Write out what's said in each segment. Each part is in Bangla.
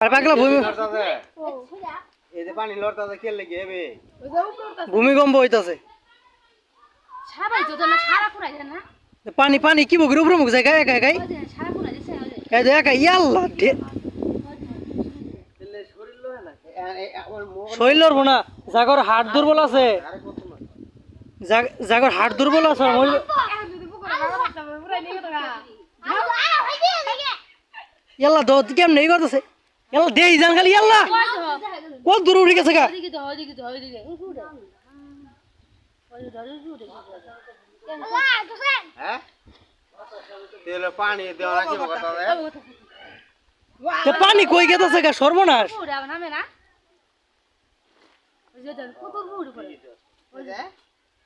আর পাগলা এই যে পানি লড়তাছে কে লাগে হবে ভূমিকম্প হইতাছে সারাই তো না সারা পুরাই না পানি পানি কি বগরে উপরে মুখ যায় একা একাই সারা পুরাই দিছে এই যে একা ইয়াল্লা শরীর লড়বো না জাগর হাড় দুর্বল আছে জাগর হাড় দুর্বল আছে ইয়াল্লা দো কেমন নেই করতেছে ইয়াল্লা দেই জান খালি ইয়াল্লা কত দূর উঠে গেছে গা হ্যাঁ তেল পানি দেওয়া নাকি কথা তে পানি কই গেছে গা সর্বনাশ নামে না ওই যে কত দূর করে ওই যে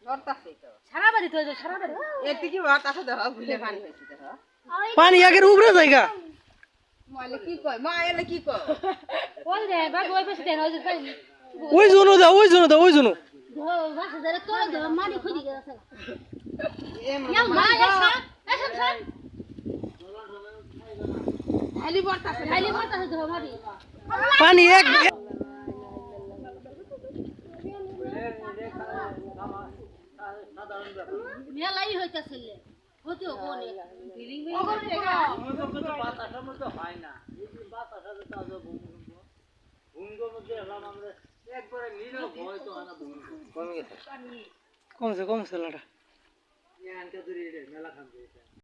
লড়তাছে তো সারা বাড়ি তো সারা বাড়ি এতে কি লড়তাছে দেখো ভুলে পানি হইছে দেখো পানি আগের উপরে জায়গা মালে কি কয় মা এলে কি কয় ওই রে বাবা ওই পাশে দেন ওই জুনো দা ওই জুনো দা ওই জুনো বাসা ধরে তো মানি খুঁজি গেছে ইয়া মা এসা এসা খালি বর্তাছে ধর মারি পানি এক মেলাই হইতাছিল হতেও কোনে ফিলিং বাতাসের মধ্যে হয় না এই বাতাসে তাজা ভূমিকম্প যে হলাম আমরা একবারে নীল ভয় তো না ভূমিকম্প কমছে লাটা ইয়ানটা দূরে মেলা খান